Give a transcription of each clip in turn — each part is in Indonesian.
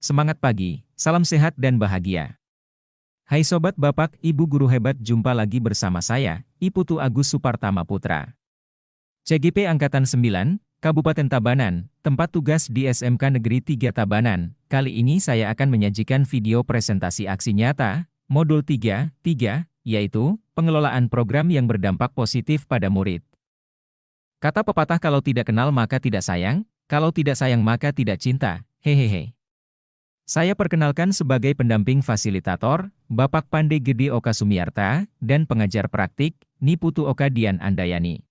semangat pagi, salam sehat dan bahagia. Hai Sobat Bapak, Ibu Guru Hebat, jumpa lagi bersama saya, Iputu Agus Supartama Putra. CGP Angkatan 9, Kabupaten Tabanan, tempat tugas di SMK Negeri 3 Tabanan. Kali ini saya akan menyajikan video presentasi aksi nyata, Modul 3, yaitu, pengelolaan program yang berdampak positif pada murid. Kata pepatah kalau tidak kenal maka tidak sayang, kalau tidak sayang maka tidak cinta, hehehe. Saya perkenalkan sebagai pendamping fasilitator, Bapak Pande Gede Oka Sumiarta, dan pengajar praktik, Niputu Oka Dian Andayani.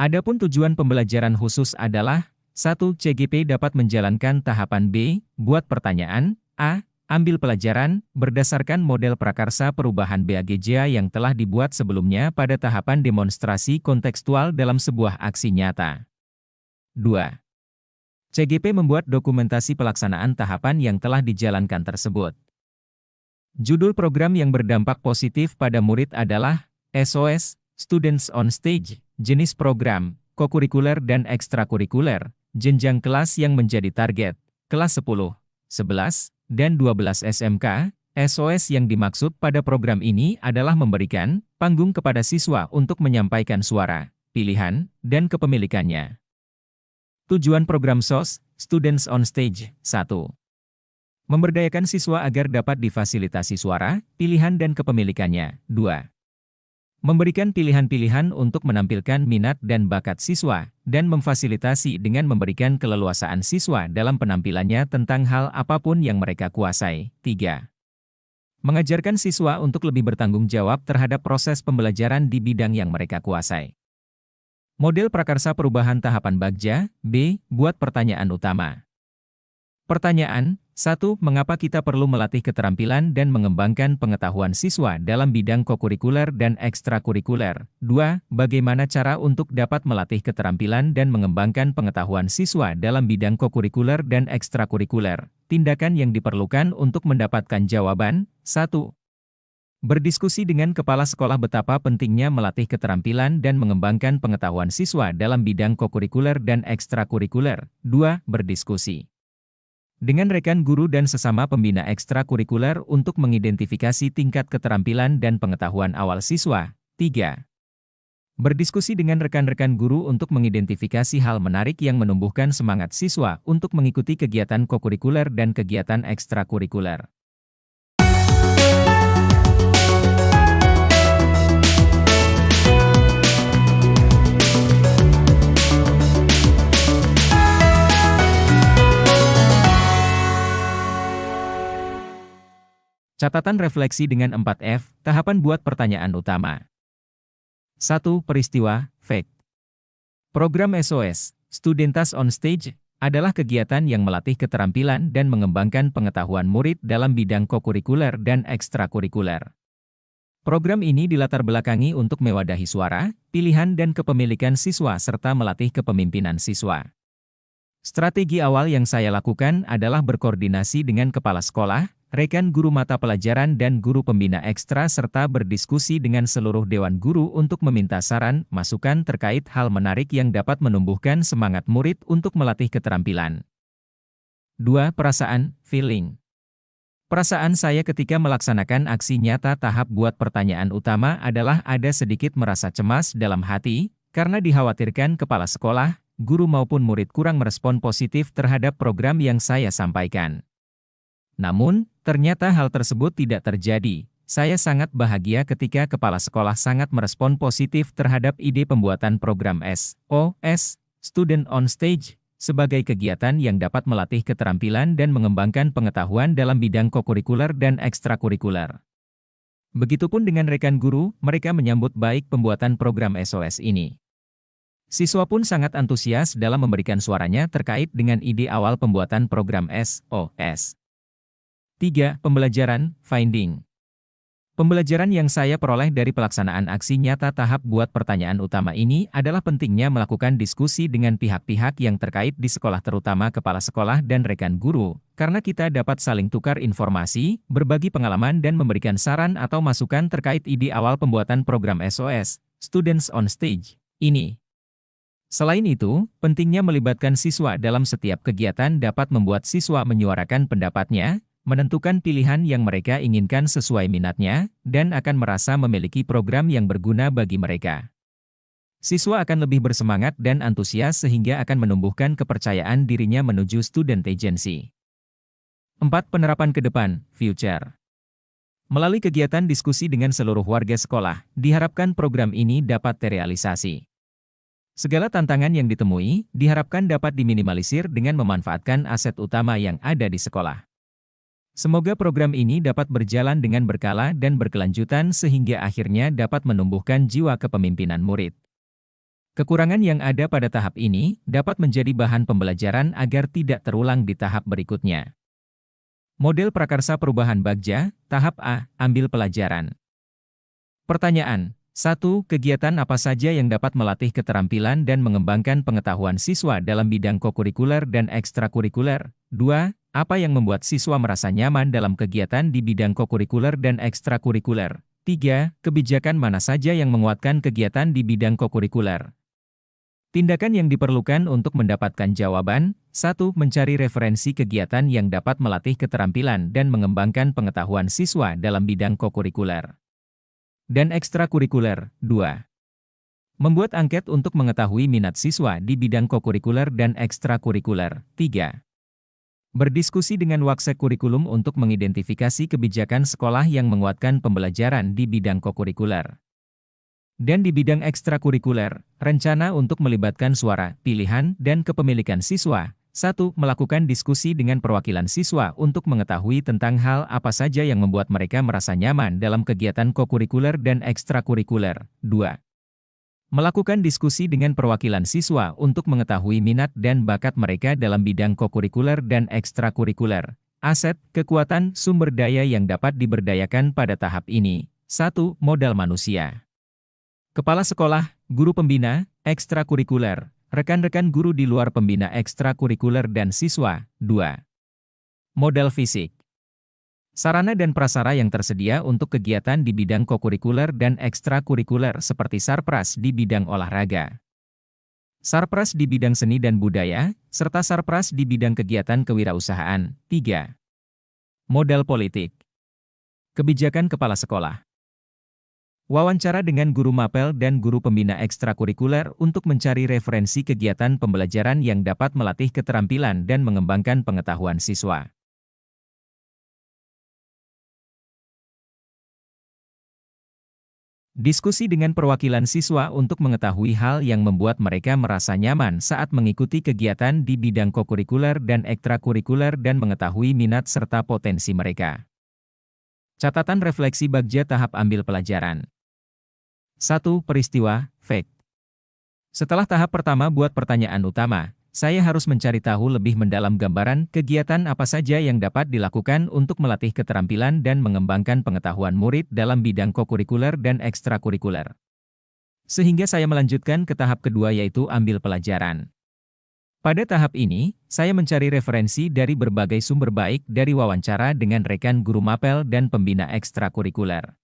Adapun tujuan pembelajaran khusus adalah, 1. CGP dapat menjalankan tahapan B, buat pertanyaan, A, ambil pelajaran, berdasarkan model prakarsa perubahan BAGJ yang telah dibuat sebelumnya pada tahapan demonstrasi kontekstual dalam sebuah aksi nyata. 2. CGP membuat dokumentasi pelaksanaan tahapan yang telah dijalankan tersebut. Judul program yang berdampak positif pada murid adalah SOS, Students on Stage, jenis program, kokurikuler dan ekstrakurikuler, jenjang kelas yang menjadi target, kelas 10, 11, dan 12 SMK. SOS yang dimaksud pada program ini adalah memberikan panggung kepada siswa untuk menyampaikan suara, pilihan, dan kepemilikannya. Tujuan program SOS, Students on Stage, 1. Memberdayakan siswa agar dapat difasilitasi suara, pilihan dan kepemilikannya. 2. Memberikan pilihan-pilihan untuk menampilkan minat dan bakat siswa, dan memfasilitasi dengan memberikan keleluasaan siswa dalam penampilannya tentang hal apapun yang mereka kuasai. 3. Mengajarkan siswa untuk lebih bertanggung jawab terhadap proses pembelajaran di bidang yang mereka kuasai. Model prakarsa perubahan tahapan BAGJ, B, buat pertanyaan utama. Pertanyaan, 1. Mengapa kita perlu melatih keterampilan dan mengembangkan pengetahuan siswa dalam bidang kokurikuler dan ekstrakurikuler? 2. Bagaimana cara untuk dapat melatih keterampilan dan mengembangkan pengetahuan siswa dalam bidang kokurikuler dan ekstrakurikuler? Tindakan yang diperlukan untuk mendapatkan jawaban. 1. Berdiskusi dengan kepala sekolah betapa pentingnya melatih keterampilan dan mengembangkan pengetahuan siswa dalam bidang kokurikuler dan ekstrakurikuler. 2. Berdiskusi dengan rekan guru dan sesama pembina ekstrakurikuler untuk mengidentifikasi tingkat keterampilan dan pengetahuan awal siswa. 3. Berdiskusi dengan rekan-rekan guru untuk mengidentifikasi hal menarik yang menumbuhkan semangat siswa untuk mengikuti kegiatan kokurikuler dan kegiatan ekstrakurikuler. Catatan refleksi dengan 4F, tahapan buat pertanyaan utama. 1. Peristiwa, fact. Program SOS, Students on Stage, adalah kegiatan yang melatih keterampilan dan mengembangkan pengetahuan murid dalam bidang kokurikuler dan ekstrakurikuler. Program ini dilatar belakangi untuk mewadahi suara, pilihan dan kepemilikan siswa serta melatih kepemimpinan siswa. Strategi awal yang saya lakukan adalah berkoordinasi dengan kepala sekolah, rekan guru mata pelajaran dan guru pembina ekstra serta berdiskusi dengan seluruh dewan guru untuk meminta saran, masukan terkait hal menarik yang dapat menumbuhkan semangat murid untuk melatih keterampilan. 2. Perasaan, feeling. Perasaan saya ketika melaksanakan aksi nyata tahap buat pertanyaan utama adalah ada sedikit merasa cemas dalam hati, karena dikhawatirkan kepala sekolah, guru maupun murid kurang merespon positif terhadap program yang saya sampaikan. Namun, ternyata hal tersebut tidak terjadi. Saya sangat bahagia ketika kepala sekolah sangat merespon positif terhadap ide pembuatan program SOS, Student on Stage, sebagai kegiatan yang dapat melatih keterampilan dan mengembangkan pengetahuan dalam bidang kokurikuler dan ekstrakurikuler. Begitupun dengan rekan guru, mereka menyambut baik pembuatan program SOS ini. Siswa pun sangat antusias dalam memberikan suaranya terkait dengan ide awal pembuatan program SOS. 3. Pembelajaran, finding. Pembelajaran yang saya peroleh dari pelaksanaan aksi nyata tahap buat pertanyaan utama ini adalah pentingnya melakukan diskusi dengan pihak-pihak yang terkait di sekolah terutama kepala sekolah dan rekan guru, karena kita dapat saling tukar informasi, berbagi pengalaman dan memberikan saran atau masukan terkait ide awal pembuatan program SOS, Students on Stage, ini. Selain itu, pentingnya melibatkan siswa dalam setiap kegiatan dapat membuat siswa menyuarakan pendapatnya, menentukan pilihan yang mereka inginkan sesuai minatnya, dan akan merasa memiliki program yang berguna bagi mereka. Siswa akan lebih bersemangat dan antusias sehingga akan menumbuhkan kepercayaan dirinya menuju student agency. 4. Penerapan ke depan, future. Melalui kegiatan diskusi dengan seluruh warga sekolah, diharapkan program ini dapat terrealisasi. Segala tantangan yang ditemui, diharapkan dapat diminimalisir dengan memanfaatkan aset utama yang ada di sekolah. Semoga program ini dapat berjalan dengan berkala dan berkelanjutan sehingga akhirnya dapat menumbuhkan jiwa kepemimpinan murid. Kekurangan yang ada pada tahap ini dapat menjadi bahan pembelajaran agar tidak terulang di tahap berikutnya. Model Prakarsa Perubahan Bagja, Tahap A, ambil pelajaran. Pertanyaan. 1. Kegiatan apa saja yang dapat melatih keterampilan dan mengembangkan pengetahuan siswa dalam bidang kokurikuler dan ekstrakurikuler? 2. Apa yang membuat siswa merasa nyaman dalam kegiatan di bidang kokurikuler dan ekstrakurikuler? 3. Kebijakan mana saja yang menguatkan kegiatan di bidang kokurikuler? Tindakan yang diperlukan untuk mendapatkan jawaban. 1. Mencari referensi kegiatan yang dapat melatih keterampilan dan mengembangkan pengetahuan siswa dalam bidang kokurikuler dan ekstrakurikuler. 2. Membuat angket untuk mengetahui minat siswa di bidang kokurikuler dan ekstrakurikuler. 3. Berdiskusi dengan Waksek Kurikulum untuk mengidentifikasi kebijakan sekolah yang menguatkan pembelajaran di bidang kokurikuler. Dan di bidang ekstrakurikuler, rencana untuk melibatkan suara, pilihan, dan kepemilikan siswa. 1. Melakukan diskusi dengan perwakilan siswa untuk mengetahui tentang hal apa saja yang membuat mereka merasa nyaman dalam kegiatan kokurikuler dan ekstrakurikuler. 2. Melakukan diskusi dengan perwakilan siswa untuk mengetahui minat dan bakat mereka dalam bidang kokurikuler dan ekstrakurikuler. Aset, kekuatan, sumber daya yang dapat diberdayakan pada tahap ini. 1. Modal manusia. Kepala sekolah, guru pembina, ekstrakurikuler, rekan-rekan guru di luar pembina ekstrakurikuler dan siswa. 2. Modal fisik. Sarana dan prasara yang tersedia untuk kegiatan di bidang kokurikuler dan ekstrakurikuler seperti sarpras di bidang olahraga, sarpras di bidang seni dan budaya, serta sarpras di bidang kegiatan kewirausahaan. 3. Modal politik. Kebijakan kepala sekolah. Wawancara dengan guru mapel dan guru pembina ekstrakurikuler untuk mencari referensi kegiatan pembelajaran yang dapat melatih keterampilan dan mengembangkan pengetahuan siswa. Diskusi dengan perwakilan siswa untuk mengetahui hal yang membuat mereka merasa nyaman saat mengikuti kegiatan di bidang kokurikuler dan ekstrakurikuler dan mengetahui minat serta potensi mereka. Catatan refleksi Bagja tahap ambil pelajaran. 1. Peristiwa, fact. Setelah tahap pertama buat pertanyaan utama, saya harus mencari tahu lebih mendalam gambaran kegiatan apa saja yang dapat dilakukan untuk melatih keterampilan dan mengembangkan pengetahuan murid dalam bidang kokurikuler dan ekstrakurikuler. Sehingga saya melanjutkan ke tahap kedua yaitu ambil pelajaran. Pada tahap ini, saya mencari referensi dari berbagai sumber baik dari wawancara dengan rekan guru mapel dan pembina ekstrakurikuler.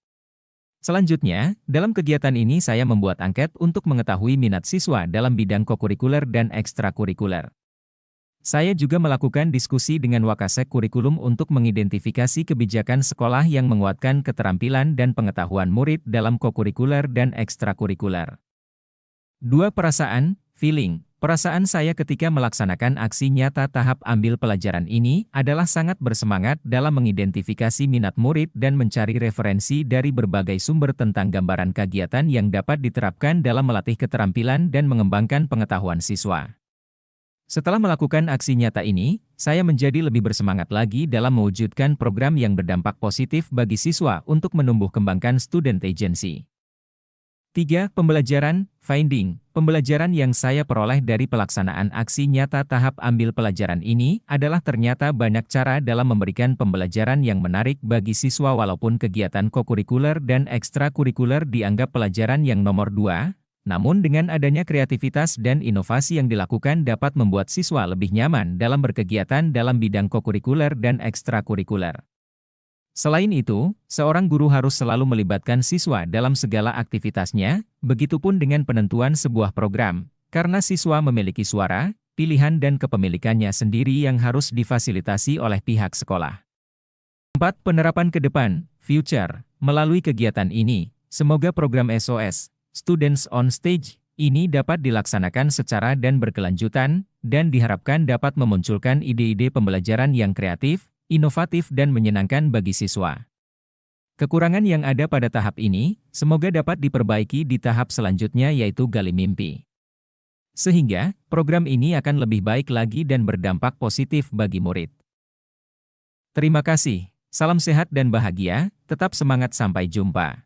Selanjutnya, dalam kegiatan ini saya membuat angket untuk mengetahui minat siswa dalam bidang kokurikuler dan ekstrakurikuler. Saya juga melakukan diskusi dengan Wakasek Kurikulum untuk mengidentifikasi kebijakan sekolah yang menguatkan keterampilan dan pengetahuan murid dalam kokurikuler dan ekstrakurikuler. 2. Perasaan, feeling. Perasaan saya ketika melaksanakan aksi nyata tahap ambil pelajaran ini adalah sangat bersemangat dalam mengidentifikasi minat murid dan mencari referensi dari berbagai sumber tentang gambaran kegiatan yang dapat diterapkan dalam melatih keterampilan dan mengembangkan pengetahuan siswa. Setelah melakukan aksi nyata ini, saya menjadi lebih bersemangat lagi dalam mewujudkan program yang berdampak positif bagi siswa untuk menumbuh kembangkan student agency. 3. Pembelajaran, finding. Pembelajaran yang saya peroleh dari pelaksanaan aksi nyata tahap ambil pelajaran ini adalah ternyata banyak cara dalam memberikan pembelajaran yang menarik bagi siswa walaupun kegiatan kokurikuler dan ekstrakurikuler dianggap pelajaran yang nomor 2, namun dengan adanya kreativitas dan inovasi yang dilakukan dapat membuat siswa lebih nyaman dalam berkegiatan dalam bidang kokurikuler dan ekstrakurikuler. Selain itu, seorang guru harus selalu melibatkan siswa dalam segala aktivitasnya, begitupun dengan penentuan sebuah program. karena siswa memiliki suara, pilihan dan kepemilikannya sendiri yang harus difasilitasi oleh pihak sekolah. 4. Penerapan ke depan, future. Melalui kegiatan ini, semoga program SOS, Students on Stage, ini dapat dilaksanakan secara dan berkelanjutan, dan diharapkan dapat memunculkan ide-ide pembelajaran yang kreatif, inovatif dan menyenangkan bagi siswa. Kekurangan yang ada pada tahap ini, semoga dapat diperbaiki di tahap selanjutnya yaitu gali mimpi. Sehingga, program ini akan lebih baik lagi dan berdampak positif bagi murid. Terima kasih, salam sehat dan bahagia, tetap semangat sampai jumpa.